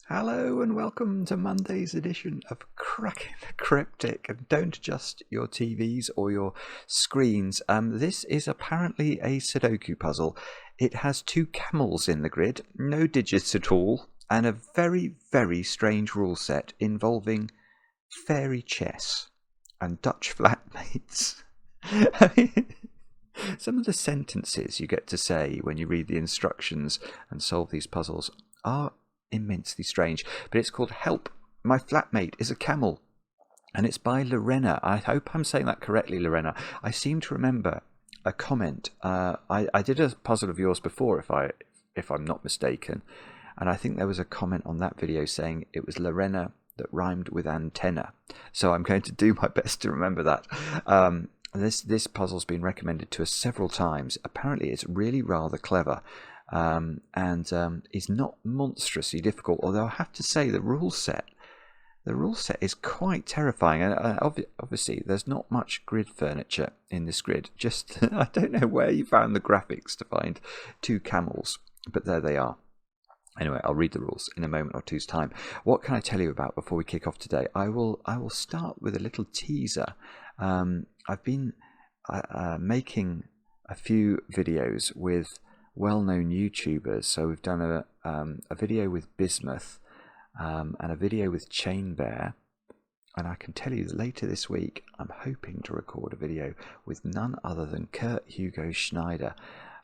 Hello and welcome to Monday's edition of Cracking the Cryptic. And don't adjust your TVs or your screens. This is apparently a Sudoku puzzle. It has two camels in the grid, no digits at all, and a very, very strange rule set involving fairy chess and Dutch flatmates. I mean, some of the sentences you get to say when you read the instructions and solve these puzzles are immensely strange, but it's called Help, My Flatmate Is A Camel, and it's by Lorena. I hope I'm saying that correctly, Lorena. I seem to remember a comment. I did a puzzle of yours before, if I'm not mistaken, and I think there was a comment on that video saying it was Lorena that rhymed with antenna. So I'm going to do my best to remember that. This puzzle's been recommended to us several times. Apparently, it's really rather clever. And is not monstrously difficult, although I have to say the rule set is quite terrifying, and obviously there's not much grid furniture in this grid. Just I don't know where you found the graphics to find two camels, but there they are. Anyway, I'll read the rules in a moment or two's time. What can I tell you about before we kick off today? I will start with a little teaser. I've been making a few videos with well-known YouTubers. So we've done a video with Bismuth and a video with Chain Bear, and I can tell you that later this week I'm hoping to record a video with none other than Kurt Hugo Schneider,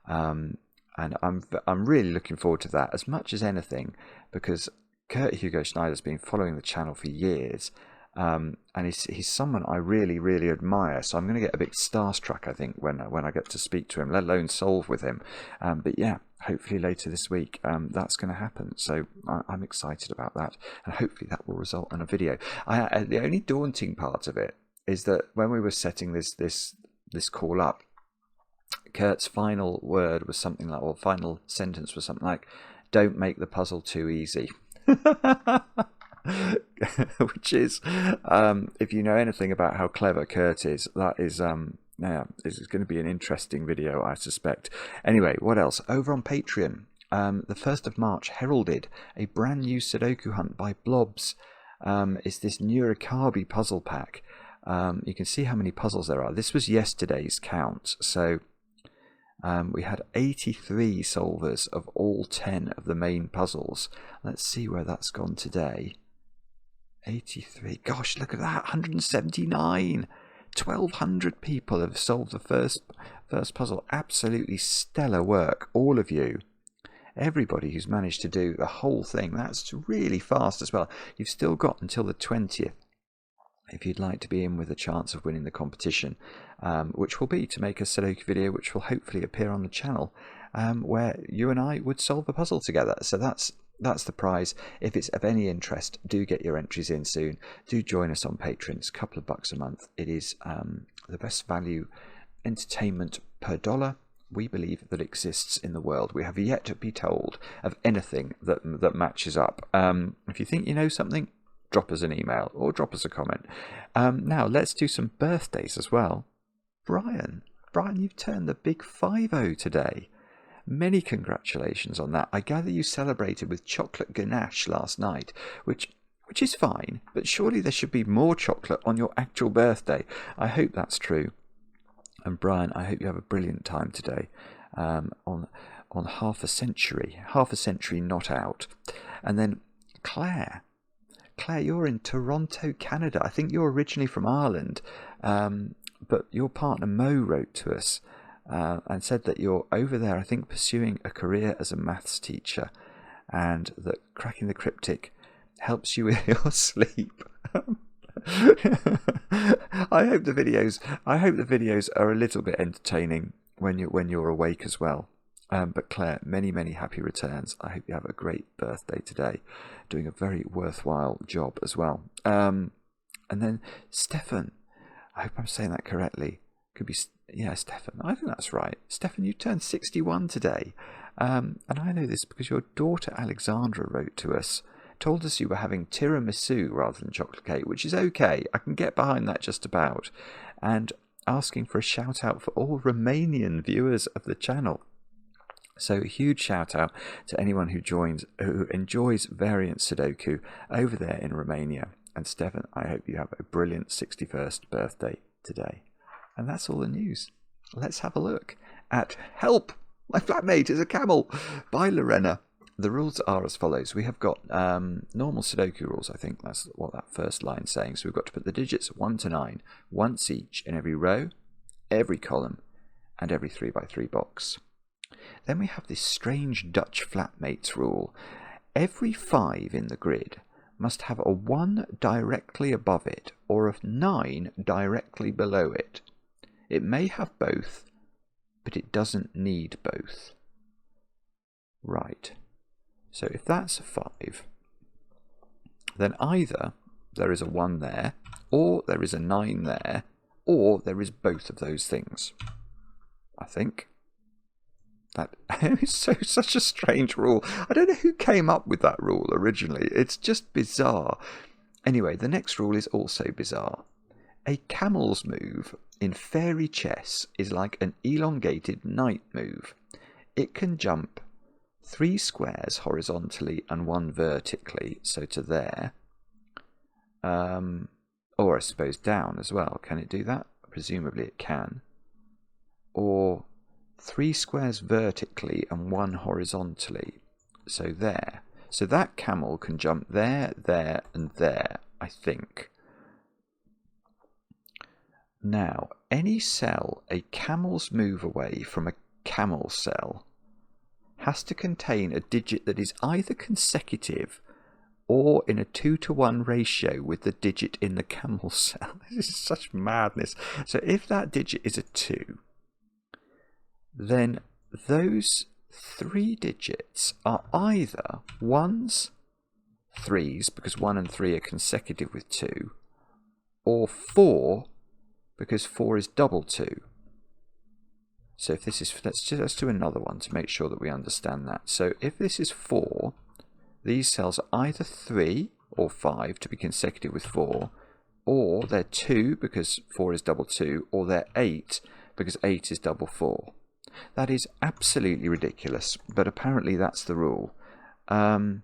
and I'm really looking forward to that as much as anything, because Kurt Hugo Schneider's been following the channel for years. And he's someone I really, really admire. So I'm going to get a bit starstruck, I think, when I get to speak to him, let alone solve with him. But yeah, hopefully later this week that's going to happen. So I'm excited about that, and hopefully that will result in a video. The only daunting part of it is that when we were setting this call up, Kurt's final word was something like, or final sentence was something like, "Don't make the puzzle too easy." Which is, if you know anything about how clever Kurt is, that is this is going to be an interesting video, I suspect. Anyway, what else? Over on Patreon, the 1st of March heralded a brand new Sudoku hunt by Blobz. It's this Nurikabi puzzle pack. You can see how many puzzles there are. This was yesterday's count, so we had 83 solvers of all 10 of the main puzzles. Let's see where that's gone today. 83. Gosh, look at that. 179. 1,200 people have solved the first puzzle. Absolutely stellar work, all of you. Everybody who's managed to do the whole thing. That's really fast as well. You've still got until the 20th if you'd like to be in with a chance of winning the competition, which will be to make a Sudoku video which will hopefully appear on the channel, where you and I would solve a puzzle together. So that's the prize. If it's of any interest, do get your entries in soon. Do join us on Patreon. It's a couple of bucks a month. It is the best value entertainment per dollar we believe that exists in the world. We have yet to be told of anything that matches up. If you think you know something, drop us an email or drop us a comment. Now let's do some birthdays as well. Brian, you've turned the big 50 today. Many congratulations on that. I gather you celebrated with chocolate ganache last night, which is fine, but surely there should be more chocolate on your actual birthday. I hope that's true. And Brian, I hope you have a brilliant time today, on half a century not out. And then Claire, you're in Toronto, Canada. I think you're originally from Ireland, but your partner Mo wrote to us and said that you're over there, I think, pursuing a career as a maths teacher, and that Cracking the Cryptic helps you with your sleep. I hope the videos are a little bit entertaining when you're awake as well. But Claire, many happy returns. I hope you have a great birthday today, doing a very worthwhile job as well. And then Stefan, I hope I'm saying that correctly. Could be, yeah, Stefan. I think that's right. Stefan, you turned 61 today. And I know this because your daughter Alexandra wrote to us, told us you were having tiramisu rather than chocolate cake, which is okay. I can get behind that just about. And asking for a shout out for all Romanian viewers of the channel. So a huge shout out to anyone who enjoys variant Sudoku over there in Romania. And Stefan, I hope you have a brilliant 61st birthday today. And that's all the news. Let's have a look at Help! My Flatmate Is A Camel by Lorena. The rules are as follows. We have got normal Sudoku rules, I think that's what that first line's saying. So we've got to put the digits 1 to 9 once each in every row, every column, and every 3x3 box. Then we have this strange Dutch flatmates rule. Every 5 in the grid must have a 1 directly above it or a 9 directly below it. It may have both, but it doesn't need both. Right. So if that's a 5, then either there is a 1 there, or there is a 9 there, or there is both of those things. I think. That is such a strange rule. I don't know who came up with that rule originally. It's just bizarre. Anyway, the next rule is also bizarre. A camel's move in fairy chess is like an elongated knight move. It can jump 3 squares horizontally and 1 vertically, so to there. Or I suppose down as well. Can it do that? Presumably it can. Or 3 squares vertically and 1 horizontally, so there. So that camel can jump there, there, and there, I think. Now, any cell a camel's move away from a camel cell has to contain a digit that is either consecutive or in a 2-to-1 ratio with the digit in the camel cell. This is such madness. So if that digit is a 2, then those 3 digits are either 1s, 3s, because 1 and 3 are consecutive with 2, or 4, because 4 is double 2. So if this is, let's do another one to make sure that we understand that. So if this is 4, these cells are either 3 or 5 to be consecutive with 4, or they're 2 because 4 is double 2, or they're 8 because 8 is double 4. That is absolutely ridiculous, but apparently that's the rule. Okay,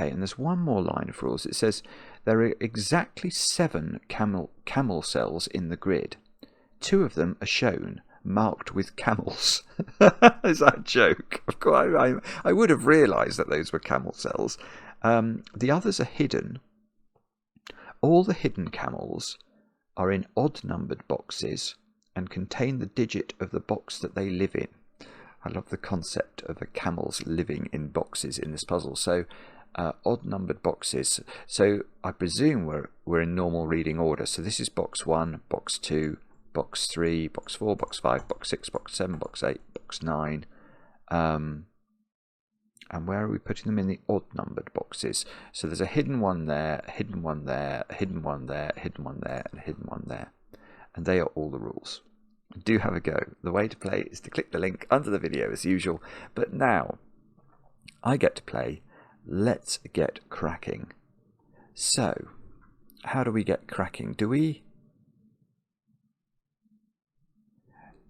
and there's one more line of rules. It says there are exactly 7 camel cells in the grid. 2 of them are shown, marked with camels. Is that a joke? Of course, I would have realised that those were camel cells. The others are hidden. All the hidden camels are in odd-numbered boxes and contain the digit of the box that they live in. I love the concept of the camels living in boxes in this puzzle. So odd-numbered boxes. So I presume we're in normal reading order. So this is box 1, box 2, box 3, box 4, box 5, box 6, box 7, box 8, box 9. And where are we putting them? In the odd-numbered boxes. So there's a hidden one there, a hidden one there, a hidden one there, a hidden one there, and a hidden one there. And they are all the rules. Do have a go. The way to play is to click the link under the video as usual. But now, I get to play. Let's get cracking. So, how do we get cracking? Do we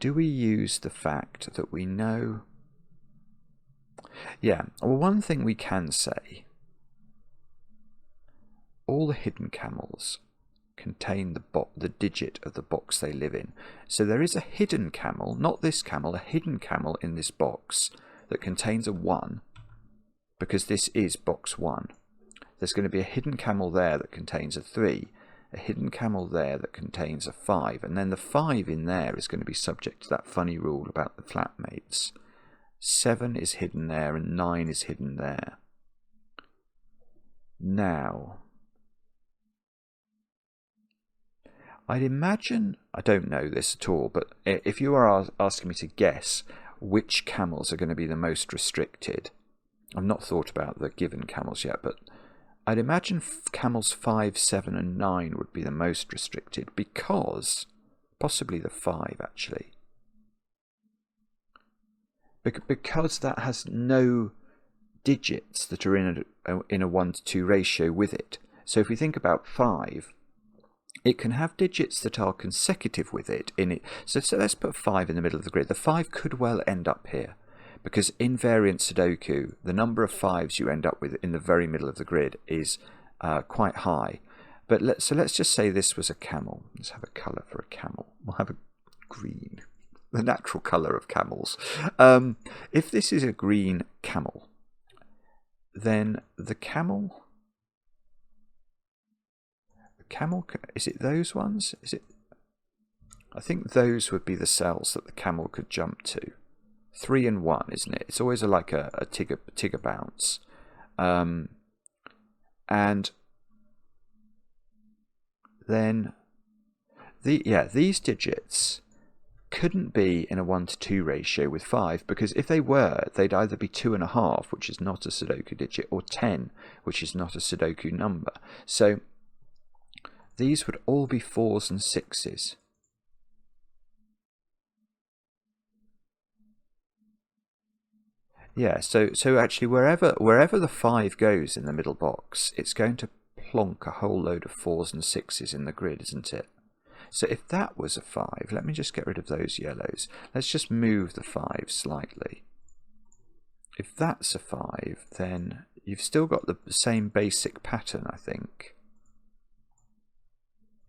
use the fact that we know? Yeah, well, one thing we can say, all the hidden camels contain the digit of the box they live in. So there is a hidden camel, not this camel, a hidden camel in this box that contains a 1, because this is box 1. There's going to be a hidden camel there that contains a 3, a hidden camel there that contains a 5, and then the 5 in there is going to be subject to that funny rule about the flatmates. 7 is hidden there and 9 is hidden there. Now, I'd imagine, I don't know this at all, but if you are asking me to guess which camels are going to be the most restricted, I've not thought about the given camels yet, but I'd imagine camels 5, 7 and 9 would be the most restricted, because, possibly the 5 actually, because that has no digits that are in a 1-to-2 ratio with it. So if we think about 5, it can have digits that are consecutive with it in it. So let's put 5 in the middle of the grid. The 5 could well end up here, because in variant Sudoku, the number of 5s you end up with in the very middle of the grid is quite high. But let's just say this was a camel. Let's have a colour for a camel. We'll have a green, the natural colour of camels. If this is a green camel, then the camel, is it those ones? Is it? I think those would be the cells that the camel could jump to. 3 and 1, isn't it? It's always like a tigger bounce. And then these digits couldn't be in a 1:2 ratio with 5, because if they were, they'd either be 2.5, which is not a Sudoku digit, or 10, which is not a Sudoku number. So these would all be 4s and 6s. Yeah, so actually wherever the 5 goes in the middle box, it's going to plonk a whole load of 4s and 6s in the grid, isn't it? So if that was a 5, let me just get rid of those yellows. Let's just move the 5 slightly. If that's a 5, then you've still got the same basic pattern, I think.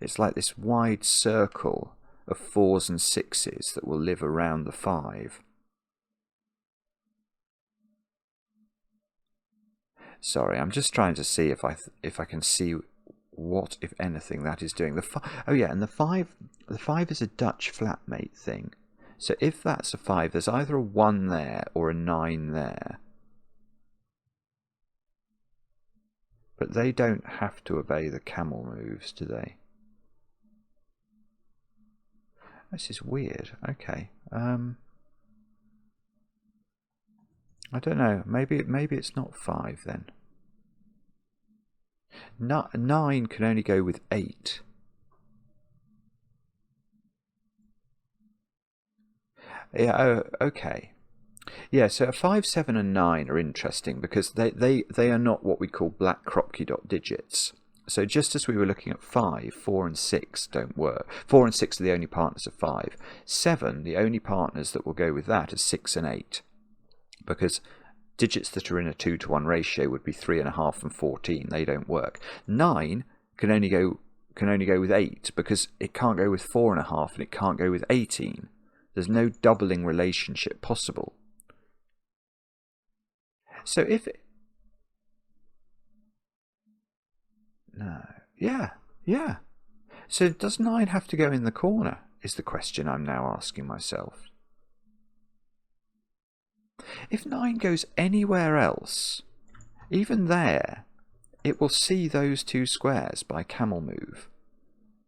It's like this wide circle of 4s and 6s that will live around the 5. Sorry, I'm just trying to see if I can see what, if anything, that is doing. And the 5 is a Dutch flatmate thing. So if that's a 5, there's either a 1 there or a 9 there. But they don't have to obey the camel moves, do they? This is weird. Okay. I don't know. Maybe it's not 5 then. 9 can only go with 8. Yeah. Oh, okay. Yeah. So 5, 7, and 9 are interesting because they are not what we call black Kropke dot digits. So just as we were looking at 5, 4 and 6 don't work. 4 and 6 are the only partners of 5. 7, the only partners that will go with that are 6 and 8. Because digits that are in a 2-to-1 ratio would be 3.5 and 14. They don't work. 9 can only go with 8 because it can't go with 4.5 and it can't go with 18. There's no doubling relationship possible. So if it... No. Yeah. So does 9 have to go in the corner, is the question I'm now asking myself. If 9 goes anywhere else, even there, it will see those 2 squares by camel move.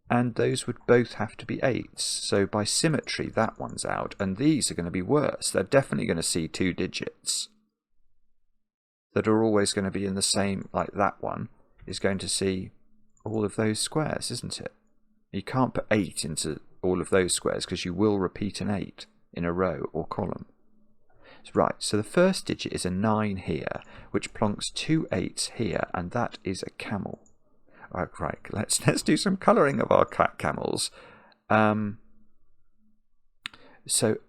And those would both have to be 8s. So by symmetry, that one's out. And these are going to be worse. They're definitely going to see 2 digits that are always going to be in the same, like that one is going to see all of those squares, isn't it? You can't put 8 into all of those squares because you will repeat an 8 in a row or column. Right, so the first digit is a 9 here, which plonks 2 8s here, and that is a camel. Right, let's do some colouring of our camels. So,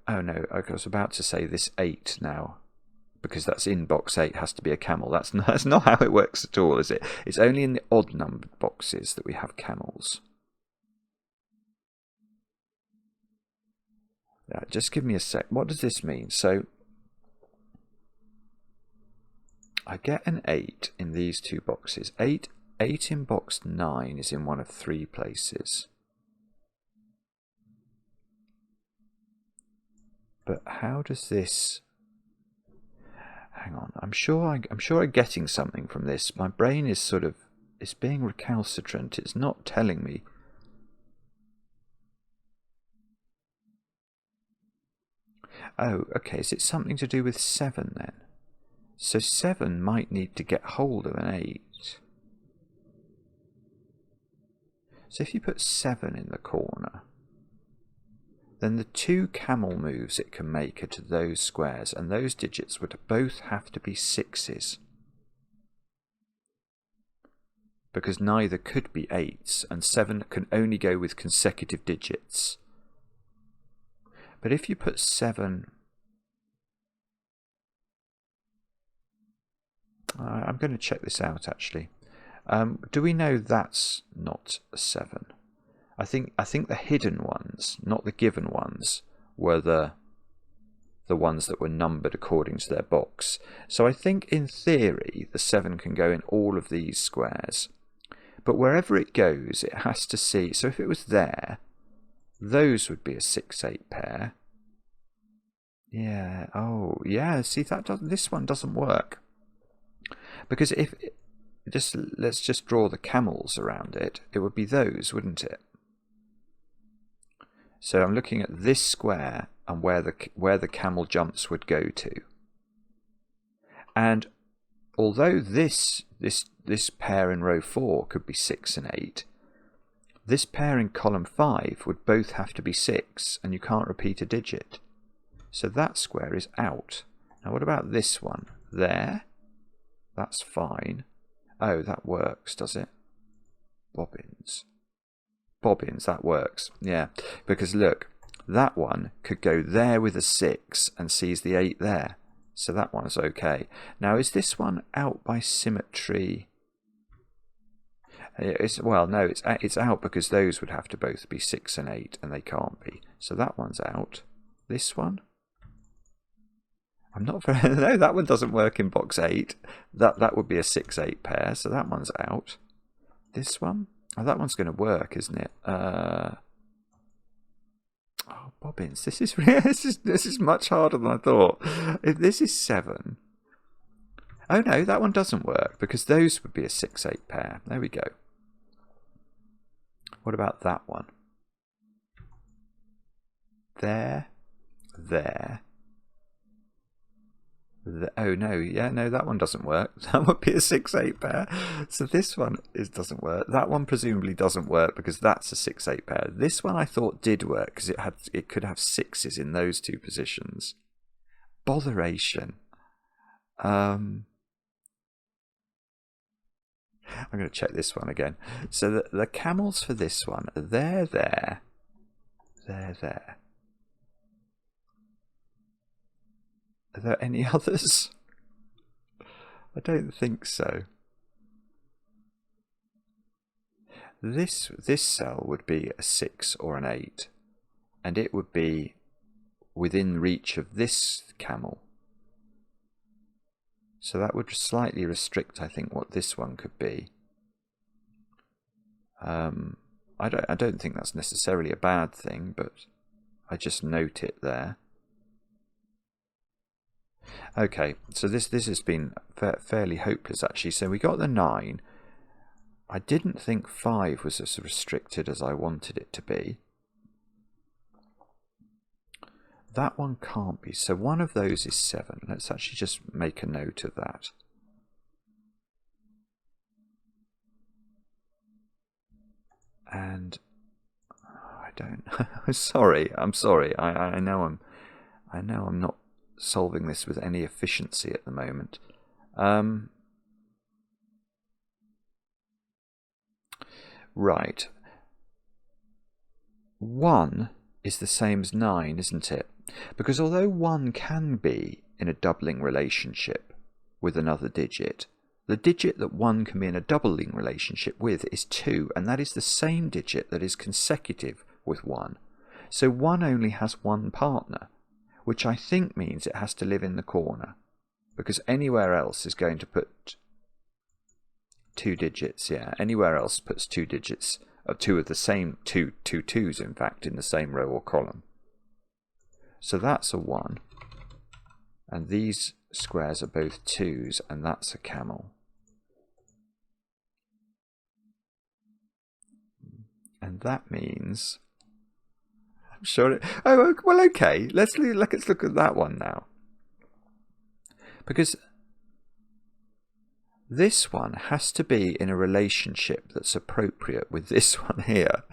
oh no, I was about to say this 8 now, because that's in box 8 has to be a camel. That's not how it works at all, is it? It's only in the odd numbered boxes that we have camels. Just give me a sec. What does this mean? So I get an 8 in these 2 boxes. 8 in box 9 is in one of 3 places. But how does this... Hang on, I'm sure I'm getting something from this. My brain is sort of... It's being recalcitrant. It's not telling me. Oh, okay. Is it something to do with 7 then? So 7 might need to get hold of an 8. So if you put 7 in the corner, then the 2 camel moves it can make are to those squares, and those digits would both have to be 6s. because neither could be 8s, and 7 can only go with consecutive digits. But if you put 7... I'm going to check this out actually. Do we know that's not a 7? I think the hidden ones, not the given ones, were the ones that were numbered according to their box. So I think in theory the 7 can go in all of these squares. But wherever it goes, it has to see. So if it was there, those would be a 6-8 pair. Yeah. Oh, yeah. See, this one doesn't work. Because if let's just draw the camels around it, it would be those, wouldn't it? So I'm looking at this square and where the camel jumps would go to. And although this pair in row 4 could be 6 and 8, this pair in column 5 would both have to be 6, and you can't repeat a digit. So that square is out. Now what about this one? There? That's fine. Oh, that works, does it? Bobbins. Bobbins, that works. Yeah, because look, that one could go there with a 6 and sees the 8 there. So that one is okay. Now, is this one out by symmetry? Well, no, it's out because those would have to both be 6 and 8, and they can't be. So that one's out. This one? I'm not very... No, that one doesn't work in box 8. That would be a 6-8 pair, so that one's out. This one? Oh, that one's going to work, isn't it? Oh, bobbins. This is much harder than I thought. If this is 7... Oh, no, that one doesn't work, because those would be a 6-8 pair. There we go. What about that one? There. Oh no, yeah, no, that one doesn't work. That would be a 6-8 pair. So this one doesn't work. That one presumably doesn't work because that's a 6-8 pair. This one I thought did work because it could have 6s in those two positions. Botheration. I'm going to check this one again. So the camels for this one, they're there. Are there any others? I don't think so. This cell would be a 6 or an 8, and it would be within reach of this camel. So that would slightly restrict, I think, what this one could be. I don't think that's necessarily a bad thing, but I just note it there. Okay, so this has been fairly hopeless actually. So we got the 9. I didn't think 5 was as restricted as I wanted it to be. That one can't be. So one of those is 7. Let's actually just make a note of that. And I don't. I'm sorry. I know I'm not solving this with any efficiency at the moment. Right. 1 is the same as 9, isn't it? Because although 1 can be in a doubling relationship with another digit, the digit that 1 can be in a doubling relationship with is 2, and that is the same digit that is consecutive with 1. So 1 only has one partner, which I think means it has to live in the corner, because anywhere else is going to put 2 digits. Yeah, anywhere else puts 2 digits, or 2 of the same, two 2s in fact, in the same row or column. So that's a 1, and these squares are both 2s, and that's a camel. And that means... I'm sure. Oh, well, okay. Let's look at that one now. Because this one has to be in a relationship that's appropriate with this one here.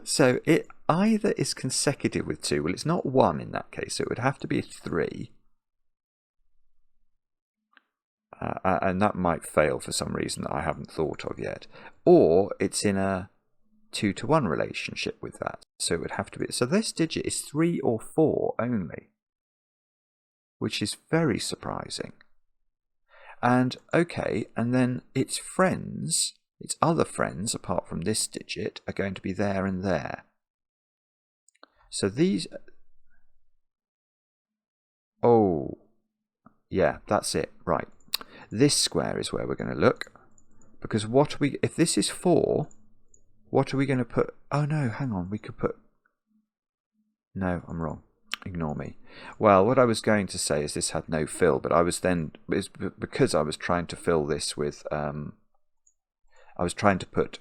So it either is consecutive with 2. Well, it's not 1 in that case, so it would have to be 3. and that might fail for some reason that I haven't thought of yet. Or it's in a 2-to-1 relationship with that. So it would have to be... So this digit is 3 or 4 only, which is very surprising. And, okay, and then its friends, its other friends, apart from this digit, are going to be there and there. So these... Oh, yeah, that's it, right. This square is where we're going to look, because what are we... If this is 4, what are we going to put... Oh, no, hang on, we could put... No, I'm wrong. Ignore me. Well, what I was going to say is this had no fill, but I was then... Because I was trying to fill this with... I was trying to put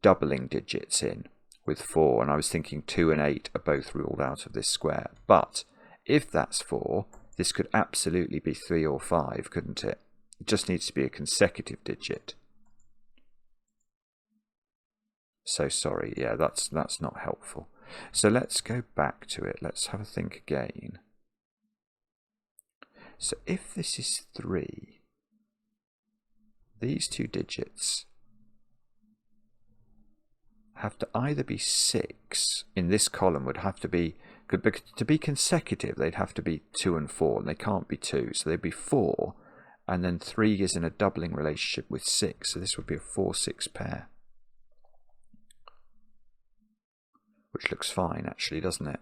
doubling digits in with 4, and I was thinking 2 and 8 are both ruled out of this square. But if that's 4, this could absolutely be 3 or 5, couldn't it? It just needs to be a consecutive digit. So sorry, yeah, that's not helpful. So let's go back to it. Let's have a think again. So if this is 3, these two digits have to either be 6, in this column would have to be, to be consecutive, they'd have to be 2 and 4, and they can't be 2, so they'd be 4, and then 3 is in a doubling relationship with 6, so this would be a 4-6 pair. Which looks fine, actually, doesn't it?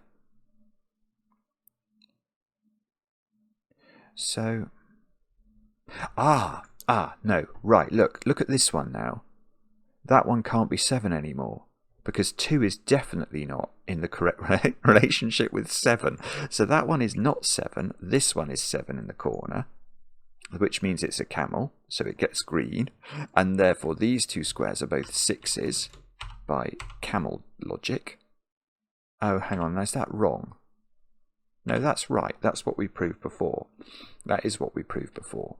So, no, right, look at this one now. That one can't be 7 anymore, because 2 is definitely not in the correct relationship with 7. So that one is not 7, this one is 7 in the corner, which means it's a camel, so it gets green, and therefore these two squares are both 6s by camel logic. Oh, hang on, is that wrong? No, that's right. That's what we proved before. That is what we proved before.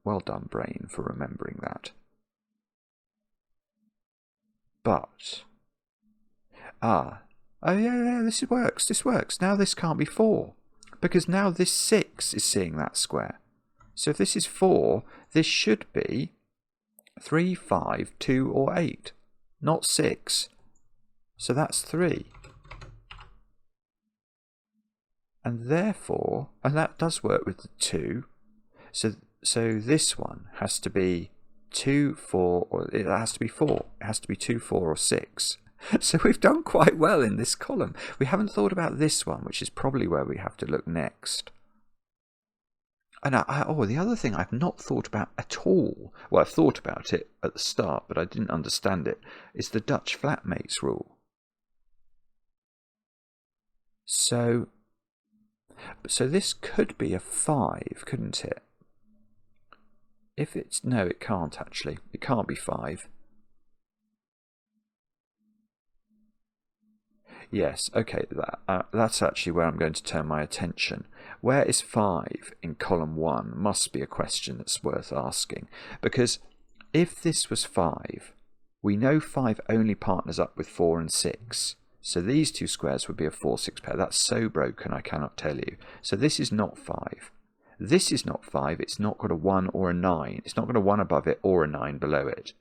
Well done, brain, for remembering that. But... oh yeah, this works. Now this can't be 4. Because now this 6 is seeing that square. So if this is 4, this should be 3, 5, 2, or 8. Not 6. So that's 3. And therefore, and that does work with the 2. So this one has to be 2, 4, or it has to be 4. It has to be 2, 4, or 6. So we've done quite well in this column. We haven't thought about this one, which is probably where we have to look next. And the other thing I've not thought about at all, well, I've thought about it at the start, but I didn't understand it, is the Dutch flatmates rule. So this could be a 5, couldn't it? If it's... no, it can't actually. It can't be 5. Yes, okay, that's actually where I'm going to turn my attention. Where is 5 in column 1 must be a question that's worth asking. Because if this was 5, we know 5 only partners up with 4 and 6. So these two squares would be a 4-6 pair. That's so broken, I cannot tell you. So this is not 5. This is not 5. It's not got a 1 or a 9. It's not got a 1 above it or a 9 below it.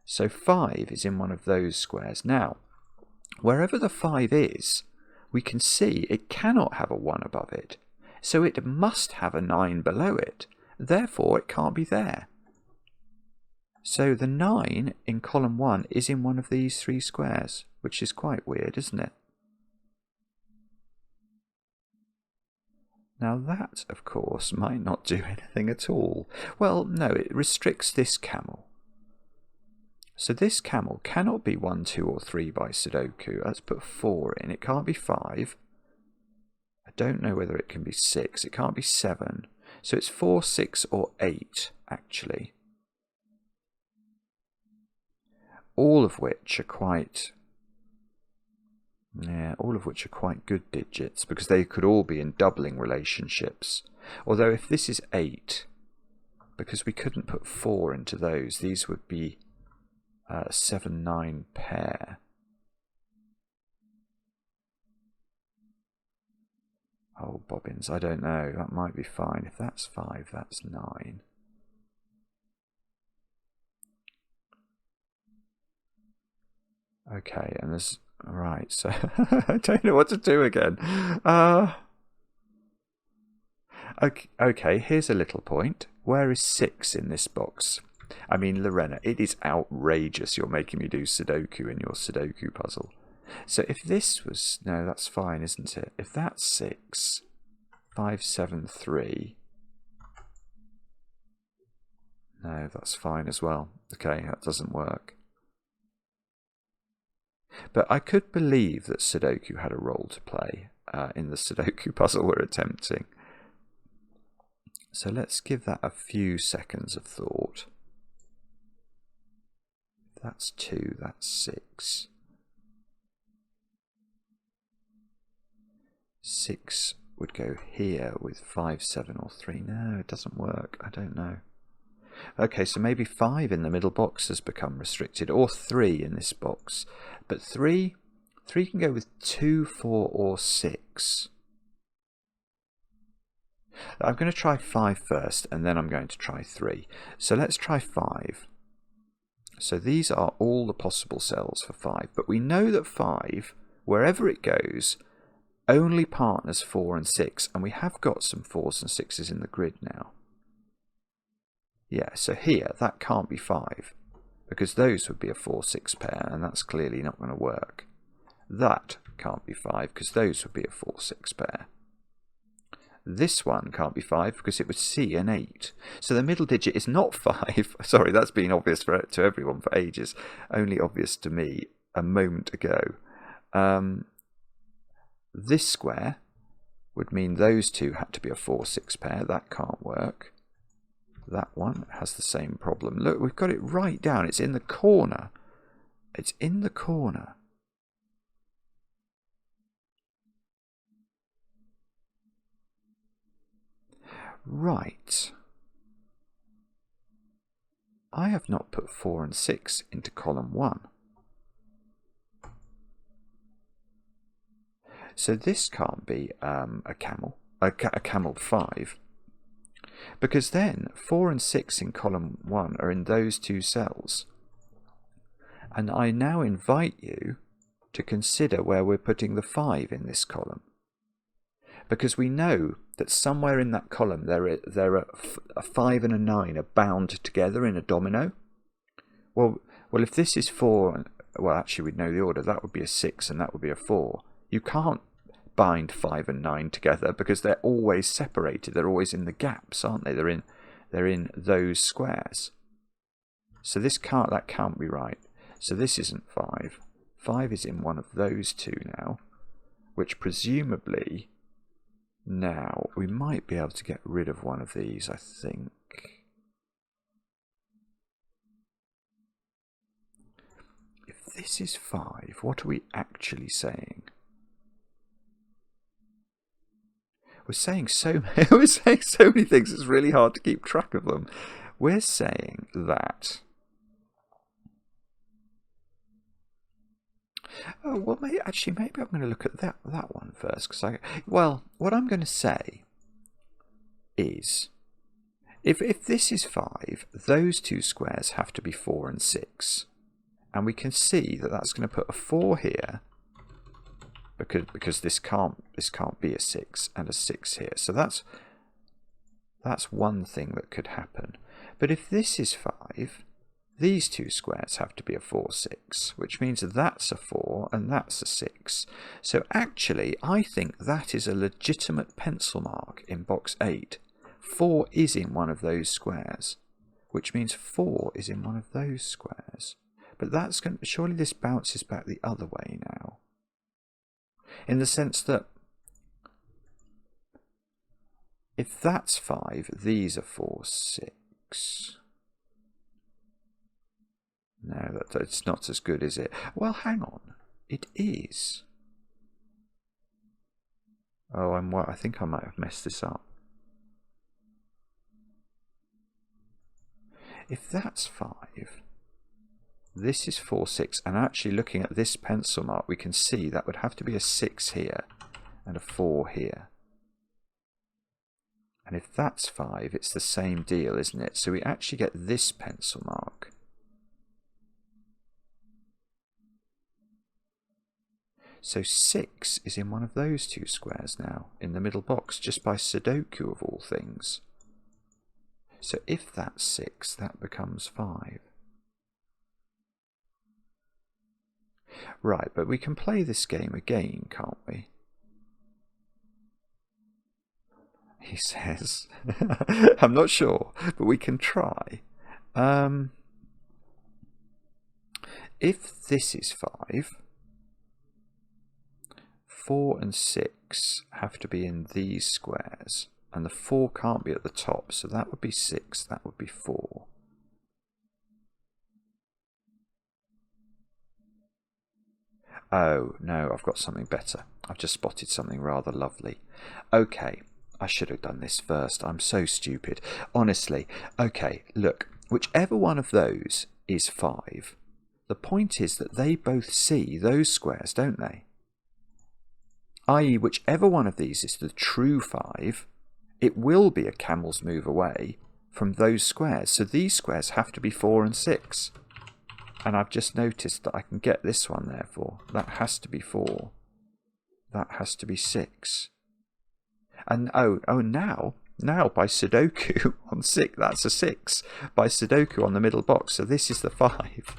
So 5 is in one of those squares. Now, wherever the 5 is, we can see it cannot have a 1 above it. So it must have a 9 below it. Therefore, it can't be there. So the 9 in column 1 is in one of these 3 squares, which is quite weird, isn't it? Now that, of course, might not do anything at all. Well, no, it restricts this camel. So this camel cannot be 1, 2, or 3 by Sudoku. Let's put 4 in. It can't be 5. I don't know whether it can be 6. It can't be 7. So it's 4, 6, or 8, actually. All of which are quite... yeah, all of which are quite good digits, because they could all be in doubling relationships. Although if this is 8, because we couldn't put 4 into those, these would be 7, 9 pair. Oh, bobbins, I don't know. That might be fine. If that's 5, that's 9. Okay, and there's... Right, so I don't know what to do again. Okay, here's a little point. Where is 6 in this box? I mean, Lorena, it is outrageous you're making me do Sudoku in your Sudoku puzzle. So if this was... No, that's fine, isn't it? If that's 6, 5, 7, 3... No, that's fine as well. Okay, that doesn't work. But I could believe that Sudoku had a role to play in the Sudoku puzzle we're attempting. So let's give that a few seconds of thought. That's 2, that's 6. 6 would go here with 5, 7 or 3. No, it doesn't work. I don't know. Okay, so maybe 5 in the middle box has become restricted, or 3 in this box. But 3 can go with 2, 4 or 6. I'm going to try 5 first, and then I'm going to try 3. So let's try 5. So these are all the possible cells for 5. But we know that 5, wherever it goes, only partners 4 and 6. And we have got some 4s and 6s in the grid now. Yeah, so here, that can't be 5. Because those would be a 4-6 pair, and that's clearly not going to work. That can't be 5, because those would be a 4-6 pair. This one can't be 5 because it would C an 8. So the middle digit is not 5. Sorry, that's been obvious to everyone for ages. Only obvious to me a moment ago. This square would mean those two had to be a 4-6 pair. That can't work. That one has the same problem. Look, we've got it right down. It's in the corner. It's in the corner. Right. I have not put 4 and 6 into column 1. So this can't be a camel 5. Because then 4 and 6 in column 1 are in those two cells. And I now invite you to consider where we're putting the 5 in this column. Because we know that somewhere in that column there are a 5 and a 9 are bound together in a domino. Well, if this is 4, well, actually we'd know the order. That would be a 6 and that would be a 4. You can't bind 5 and 9 together because they're always separated. They're always in the gaps, aren't they? They're in those squares. So that can't be right. So this isn't 5. 5 is in one of those two now, which presumably now we might be able to get rid of one of these, I think. If this is 5, what are we actually saying? We're saying so many things, it's really hard to keep track of them. We're saying that... Oh, well, maybe I'm going to look at that one first. Well, what I'm going to say is, if this is 5, those two squares have to be 4 and 6. And we can see that that's going to put a 4 here, because this can't be a 6 and a 6 here. So that's one thing that could happen. But if this is 5, these two squares have to be a 4, 6, which means that's a 4 and that's a 6. So actually, I think that is a legitimate pencil mark in box 8. 4 is in one of those squares, which means 4 is in one of those squares. But surely this bounces back the other way now. In the sense that if that's 5, these are 4, 6. No, it's not as good, is it? Well, hang on. It is. Oh, I think I might have messed this up. If that's 5, this is 4, 6, and actually looking at this pencil mark, we can see that would have to be a 6 here and a 4 here. And if that's 5, it's the same deal, isn't it? So we actually get this pencil mark. So 6 is in one of those two squares now, in the middle box, just by Sudoku of all things. So if that's 6, that becomes 5. Right, but we can play this game again, can't we? He says. I'm not sure, but we can try. If this is 5, 4 and 6 have to be in these squares, and the 4 can't be at the top, so that would be 6, that would be 4. Oh, no, I've got something better. I've just spotted something rather lovely. Okay, I should have done this first. I'm so stupid. Honestly. Okay, look, whichever one of those is 5, the point is that they both see those squares, don't they? I.e., whichever one of these is the true 5, it will be a camel's move away from those squares. So these squares have to be 4 and 6. And I've just noticed that I can get this one, therefore. That has to be 4. That has to be 6. And now by Sudoku on 6, that's a 6. By Sudoku on the middle box, so this is the 5.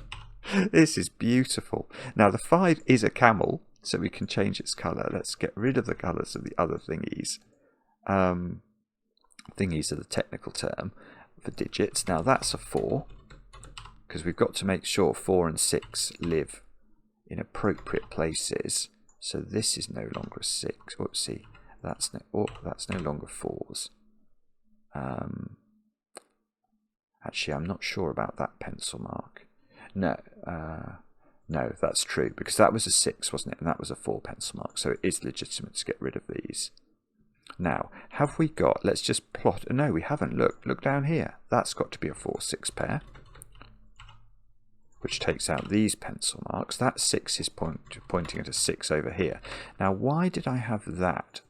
This is beautiful. Now the 5 is a camel, so we can change its colour. Let's get rid of the colours of the other thingies. Thingies are the technical term for digits. Now that's a 4. Because we've got to make sure 4 and 6 live in appropriate places. So this is no longer a 6. Whoopsie, that's no longer 4s. Actually, I'm not sure about that pencil mark. No, no, that's true, because that was a 6, wasn't it? And that was a 4 pencil mark. So it is legitimate to get rid of these. Now, have we got? Let's just plot. No, we haven't. Look down here. That's got to be a 4-6 pair, which takes out these pencil marks. That 6 is pointing at a 6 over here. Now, why did I have that?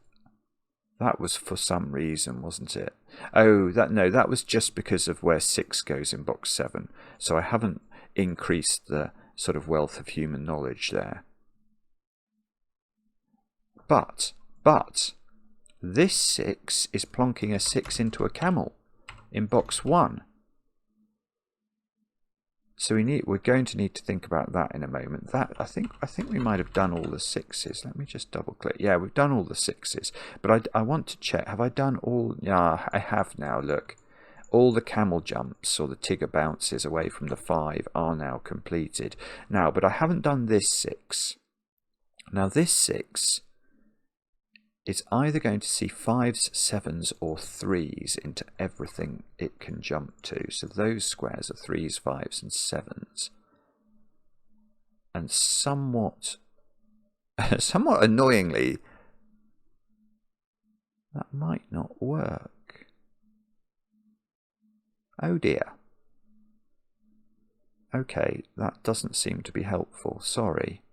That was for some reason, wasn't it? Oh, that was just because of where 6 goes in box 7. So I haven't increased the sort of wealth of human knowledge there. But this 6 is plonking a 6 into a camel in box 1. So we're going to need to think about that in a moment. That I think we might have done all the 6s. Let me just double click. Yeah, we've done all the 6s. But I want to check. Have I done all? Yeah, I have now. Look, all the camel jumps or the Tigger bounces away from the 5 are now completed. Now, but I haven't done this 6. Now this 6 is either going to see 5s, 7s or 3s into everything it can jump to. So those squares are 3s, 5s and 7s. And somewhat annoyingly, that might not work. Oh dear. Okay, that doesn't seem to be helpful. Sorry.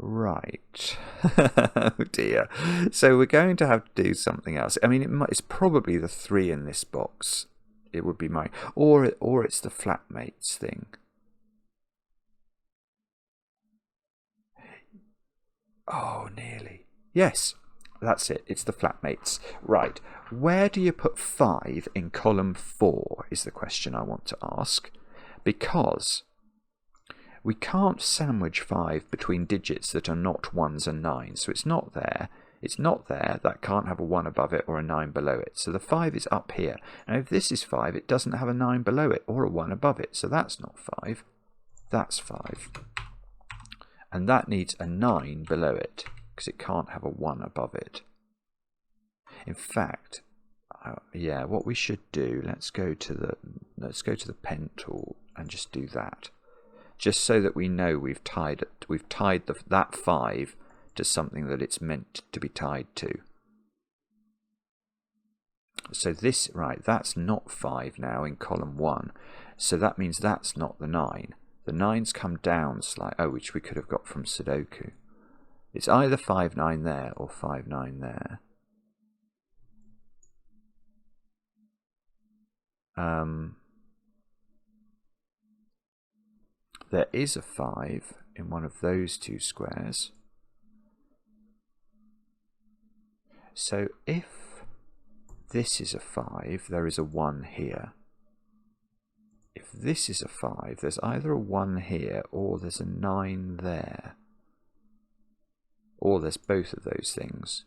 Right. Oh dear. So we're going to have to do something else. I mean, it's probably the 3 in this box. It would be my... Or it's the Flatmates thing. Oh, nearly. Yes, that's it. It's the Flatmates. Right. Where do you put 5 in column 4 is the question I want to ask. Because we can't sandwich 5 between digits that are not 1s and 9s. So it's not there. It's not there. That can't have a 1 above it or a 9 below it. So the 5 is up here. And if this is 5, it doesn't have a 9 below it or a 1 above it. So that's not 5. That's 5. And that needs a 9 below it because it can't have a 1 above it. In fact, yeah, what we should do, let's go to the pen tool and just do that. Just so that we know we've tied that 5 to something that it's meant to be tied to. So this, right, that's not 5 now in column 1. So that means that's not the 9. The 9's come down slightly, which we could have got from Sudoku. It's either 5, 9 there or 5, 9 there. There is a 5 in one of those two squares. So if this is a 5, there is a 1 here. If this is a 5, there's either a 1 here or there's a 9 there. Or there's both of those things.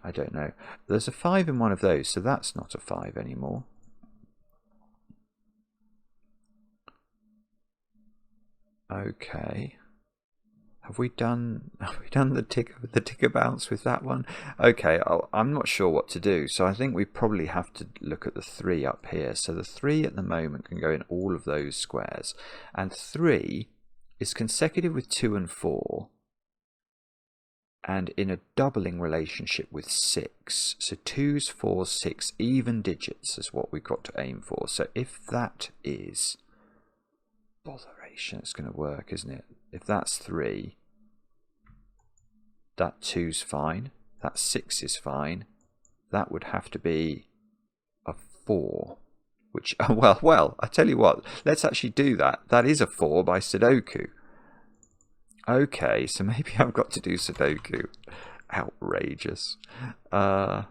I don't know. There's a 5 in one of those, so that's not a 5 anymore. Okay. Have we done the ticker bounce with that one? Okay, I'm not sure what to do, so I think we probably have to look at the 3 up here. So the 3 at the moment can go in all of those squares, and 3 is consecutive with 2 and 4, and in a doubling relationship with 6. So 2s, 4s, 6, even digits is what we've got to aim for. So if that is botheration, it's going to work, isn't it? If that's 3, that 2's fine, that 6 is fine, that would have to be a 4, which, well, I tell you what, let's actually do that. That is a 4 by Sudoku. Okay, so maybe I've got to do Sudoku. Outrageous. Yeah,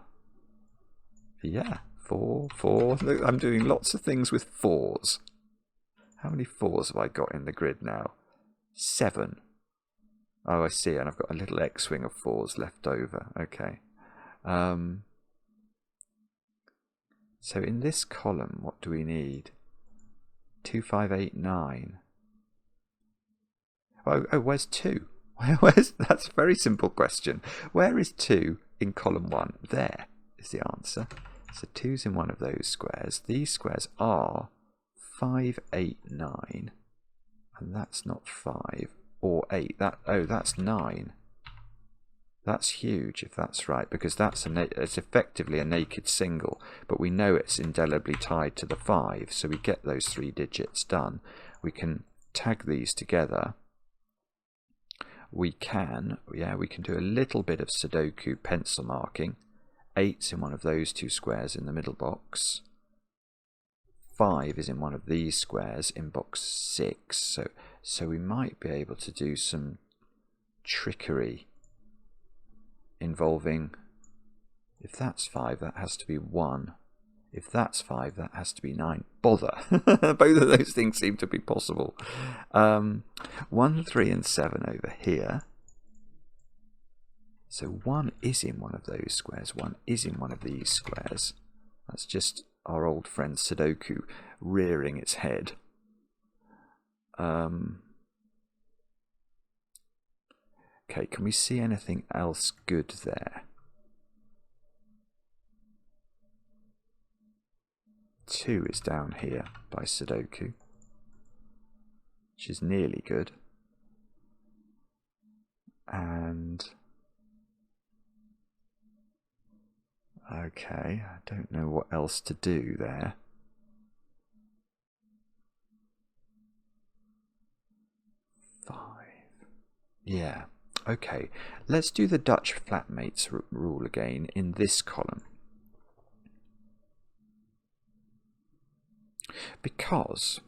4, 4. Look, I'm doing lots of things with 4s. How many 4s have I got in the grid now? 7. Oh, I see, and I've got a little X-wing of 4s left over. Okay. So in this column, what do we need? 2, 5, 8, 9. Oh, where's 2? That's a very simple question. Where is 2 in column 1? There is the answer. So 2's in one of those squares. These squares are 5, 8, 9. And that's not 5 or 8. That's 9. That's huge if that's right, because it's effectively a naked single, but we know it's indelibly tied to the 5, so we get those 3 digits done. We can tag these together. We can do a little bit of Sudoku pencil marking. 8's in one of those 2 squares in the middle box. 5 is in one of these squares in box 6. So we might be able to do some trickery involving, if that's 5, that has to be 1. If that's 5, that has to be 9. Bother. Both of those things seem to be possible. 1, 3, and 7 over here. So 1 is in one of those squares. 1 is in one of these squares. That's just our old friend Sudoku rearing its head. Okay, can we see anything else good there? 2 is down here by Sudoku, which is nearly good. And okay, I don't know what else to do there. Yeah, okay. Let's do the Dutch flatmates rule again in this column. Because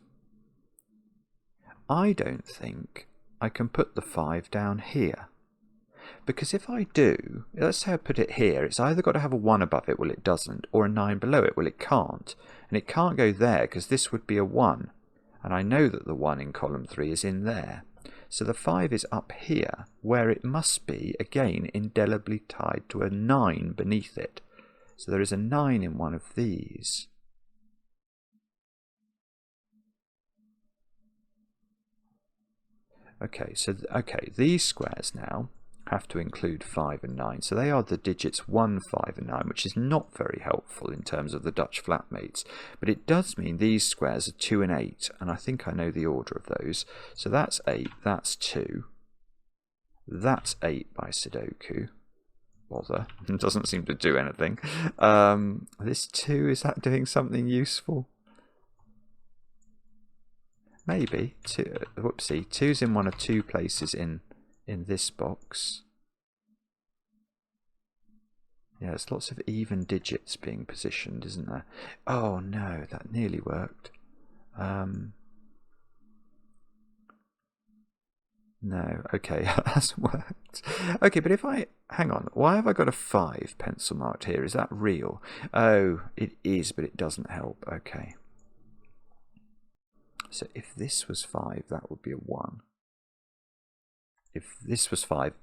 I don't think I can put the 5 down here. Because if I do, let's say I put it here, it's either got to have a 1 above it, well it doesn't, or a 9 below it, well it can't. And it can't go there because this would be a 1. And I know that the 1 in column 3 is in there. So the 5 is up here, where it must be, again, indelibly tied to a 9 beneath it. So there is a 9 in one of these. Okay, so these squares now have to include 5 and 9. So they are the digits 1, 5 and 9, which is not very helpful in terms of the Dutch flatmates. But it does mean these squares are 2 and 8, and I think I know the order of those. So that's 8, that's 2. That's 8 by Sudoku. Bother. It doesn't seem to do anything. This 2, is that doing something useful? maybe. Whoopsie. 2's in one of 2 places in this box. Yeah, there's lots of even digits being positioned, isn't there? Oh no, that nearly worked. No, okay, that hasn't worked. Okay, but if I... Hang on, why have I got a 5 pencil marked here? Is that real? Oh, it is, but it doesn't help. Okay. So if this was 5, that would be a 1. If this was 5,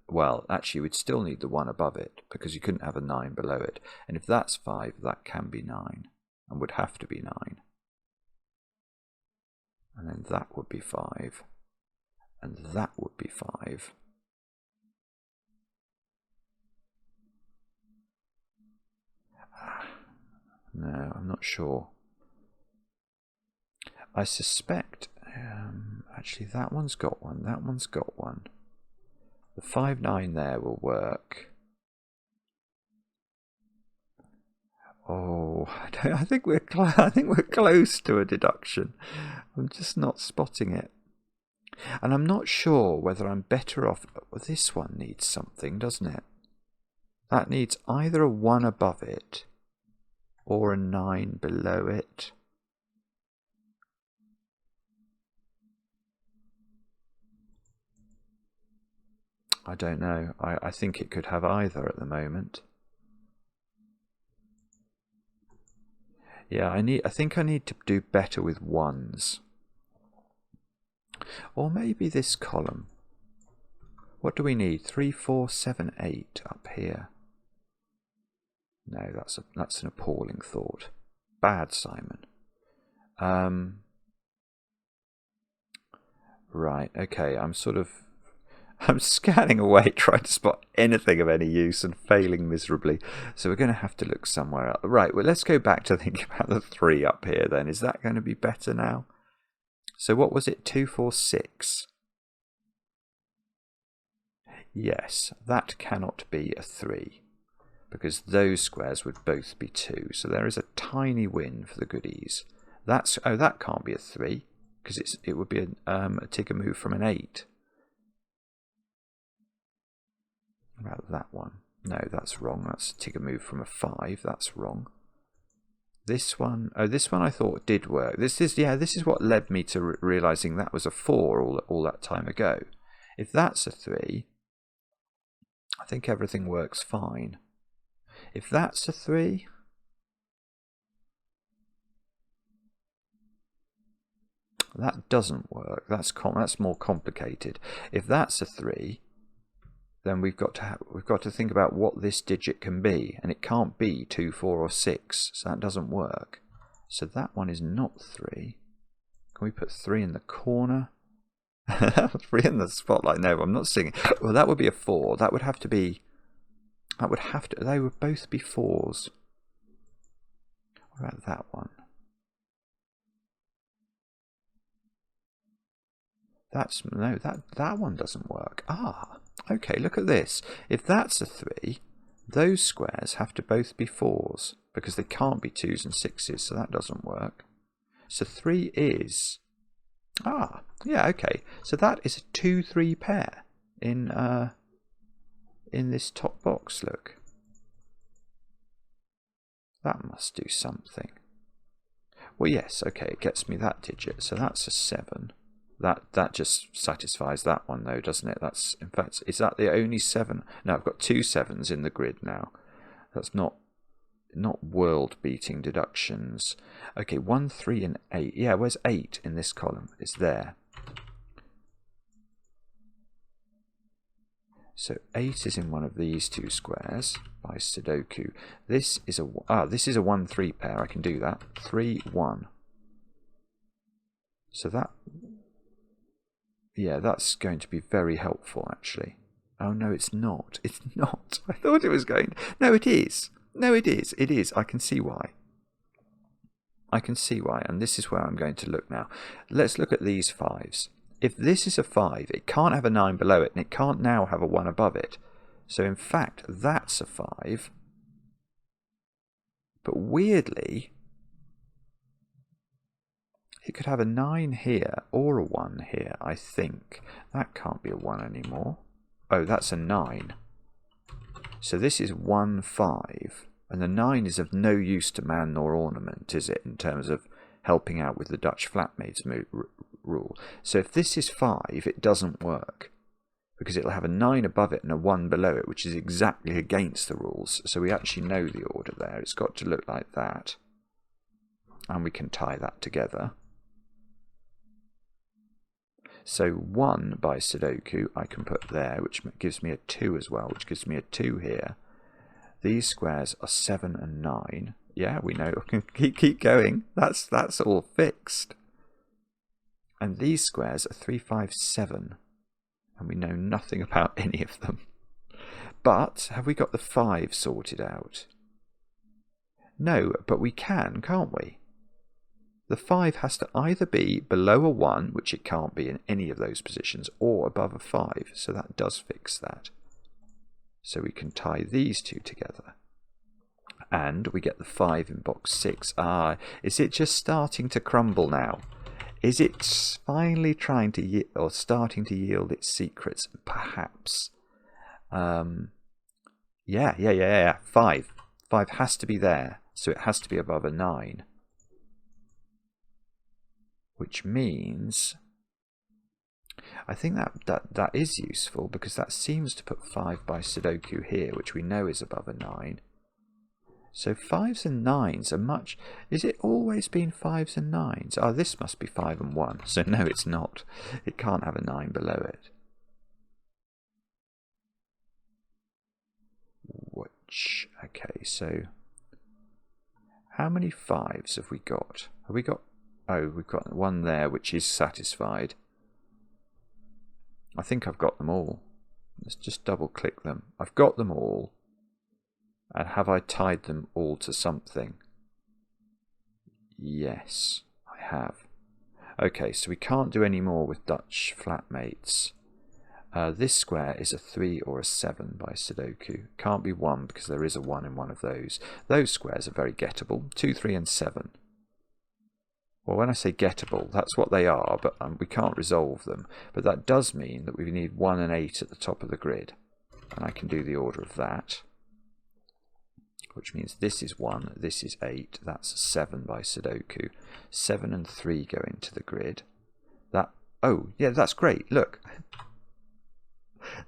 well, actually, we'd still need the 1 above it, because you couldn't have a 9 below it. And if that's 5, that can be 9, and would have to be 9. And then that would be 5. And that would be 5. No, I'm not sure. I suspect, actually that one's got one, that one's got one. The 5, 9 there will work. Oh, I think we're close to a deduction. I'm just not spotting it. And I'm not sure whether I'm better off... This one needs something, doesn't it? That needs either a 1 above it or a 9 below it. I don't know. I think it could have either at the moment. Yeah, I think I need to do better with 1s. Or maybe this column. What do we need? 3, 4, 7, 8 up here. No, that's an appalling thought. Bad, Simon. Right, okay, I'm scanning away trying to spot anything of any use and failing miserably. So we're going to have to look somewhere else. Right, well, let's go back to thinking about the 3 up here then. Is that going to be better now? So what was it? 2, 4, 6. Yes, that cannot be a 3 because those squares would both be 2. So there is a tiny win for the goodies. That can't be a 3 because it would be a Tigger move from an 8. About that one. No, that's wrong. That's a Tigger move from a 5. That's wrong. This one, this one I thought did work. This is what led me to realizing that was a 4 all that time ago. If that's a 3, I think everything works fine. If that's a 3, that doesn't work. That's more complicated. If that's a 3, then we've got to think about what this digit can be, and it can't be 2, 4, or 6, so that doesn't work. So that one is not 3. Can we put 3 in the corner? 3 in the spotlight? No, I'm not seeing it. Well, that would be a 4. They would both be 4s. What about that one? That one doesn't work. Okay, look at this. If that's a 3, those squares have to both be 4s because they can't be 2s and 6s, so that doesn't work. So 3 is... yeah, okay. So that is a 2-3 pair in this top box, look. That must do something. Well, yes, okay, it gets me that digit, so that's a 7. That just satisfies that one though, doesn't it? That's, in fact, is that the only 7? No, I've got 2 7s in the grid now. That's not world-beating deductions. Okay, 1, 3, and 8. Yeah, where's 8 in this column? It's there. So 8 is in one of these 2 squares by Sudoku. This is a 1-3 pair. I can do that. 3, 1. So that... yeah, that's going to be very helpful, actually. Oh, no, it's not. It's not. I thought it was going... No, it is. No, it is. It is. I can see why. I can see why, and this is where I'm going to look now. Let's look at these 5s. If this is a 5, it can't have a 9 below it, and it can't now have a 1 above it. So, in fact, that's a 5. But weirdly... it could have a 9 here or a 1 here, I think. That can't be a 1 anymore. Oh, that's a 9. So this is 1, 5. And the 9 is of no use to man nor ornament, is it, in terms of helping out with the Dutch flatmates rule. So if this is 5, it doesn't work, because it'll have a 9 above it and a 1 below it, which is exactly against the rules. So we actually know the order there. It's got to look like that. And we can tie that together. So 1 by Sudoku I can put there, which gives me a 2 as well, which gives me a 2 here. These squares are 7 and 9. Yeah, we know. Keep going. That's all fixed. And these squares are 3, 5, 7. And we know nothing about any of them. But have we got the 5 sorted out? No, but we can, can't we? The 5 has to either be below a 1, which it can't be in any of those positions, or above a 5. So that does fix that. So we can tie these two together. And we get the 5 in box 6. Ah, is it just starting to crumble now? Is it finally trying to or starting to yield its secrets? Perhaps. Yeah. 5. 5 has to be there, so it has to be above a 9. Which means, I think that is useful, because that seems to put 5 by Sudoku here, which we know is above a 9. So 5s and 9s are much... Is it always been 5s and 9s? Oh, this must be 5 and 1. So no, it's not. It can't have a 9 below it. Which... Okay, so... How many 5s have we got? Have we got... Oh, we've got one there which is satisfied. I think I've got them all. Let's just double click them. I've got them all. And have I tied them all to something? Yes, I have. Okay, so we can't do any more with Dutch flatmates. This square is a 3 or a 7 by Sudoku. Can't be 1 because there is a 1 in one of those. Those squares are very gettable. 2, 3 and 7. Well, when I say gettable, that's what they are, but we can't resolve them. But that does mean that we need 1 and 8 at the top of the grid. And I can do the order of that. Which means this is 1, this is 8, that's 7 by Sudoku. 7 and 3 go into the grid. Oh, yeah, that's great, look.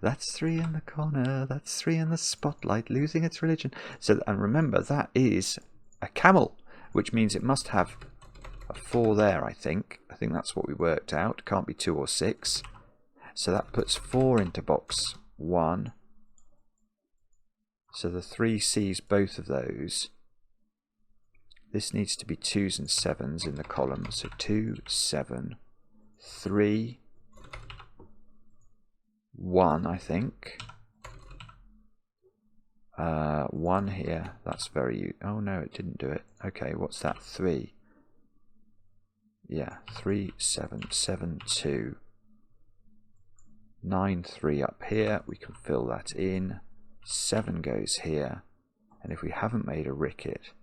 That's 3 in the corner, that's 3 in the spotlight, losing its religion. So, and remember, that is a camel, which means it must have a 4 there, I think. I think that's what we worked out. Can't be 2 or 6. So that puts 4 into box 1. So the 3 sees both of those. This needs to be 2s and 7s in the column. So 2, 7, 3, 1, I think. 1 here. That's very... Oh no, it didn't do it. Okay, what's that? 3. Yeah, 3, 7, 7, 2. 9, 3 up here. We can fill that in. 7 goes here, and if we haven't made a ricket,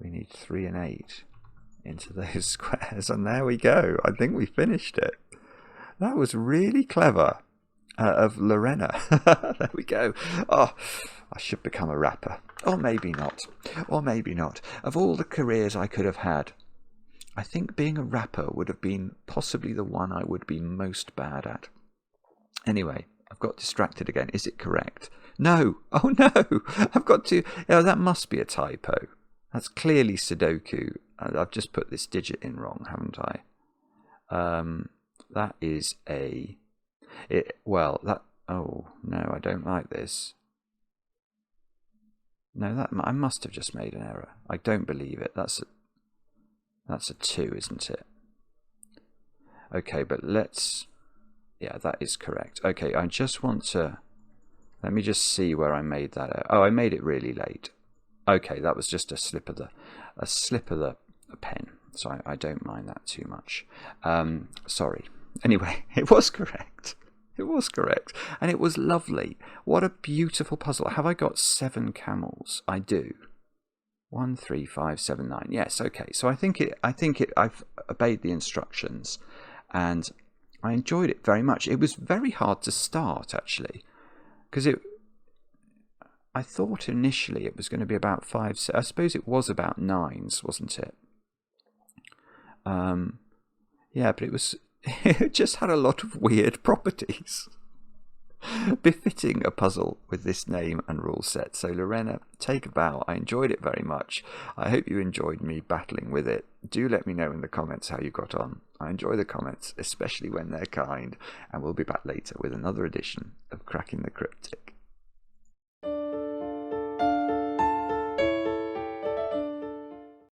we need 3 and 8 into those squares, and there we go. I think we finished it. That was really clever of Lorena. There we go. Oh, I should become a rapper. Or maybe not. Or maybe not. Of all the careers I could have had, I think being a rapper would have been possibly the one I would be most bad at. Anyway, I've got distracted again. Is it correct? No. Oh no. I've got to... Oh, that must be a typo. That's clearly Sudoku. I've just put this digit in wrong, haven't I? That is a... Oh, no, I don't like this. No, I must have just made an error. I don't believe it. That's a 2, isn't it? Okay, but let's... Yeah, that is correct. Okay, I just want to... Let me just see where I made that out. Oh, I made it really late. Okay, that was just a slip of the pen. So I don't mind that too much. Sorry. Anyway, it was correct. It was correct. And it was lovely. What a beautiful puzzle. Have I got 7 camels? I do. 13579. Yes, okay. So I've obeyed the instructions, and I enjoyed it very much. It was very hard to start, actually, because I thought initially it was going to be about 5. I suppose it was about 9s, wasn't it? Yeah, but it just had a lot of weird properties befitting a puzzle with this name and rule set. So Lorena, take a bow. I enjoyed it very much. I hope you enjoyed me battling with it. Do let me know in the comments how you got on. I enjoy the comments, especially when they're kind, and we'll be back later with another edition of Cracking the Cryptic.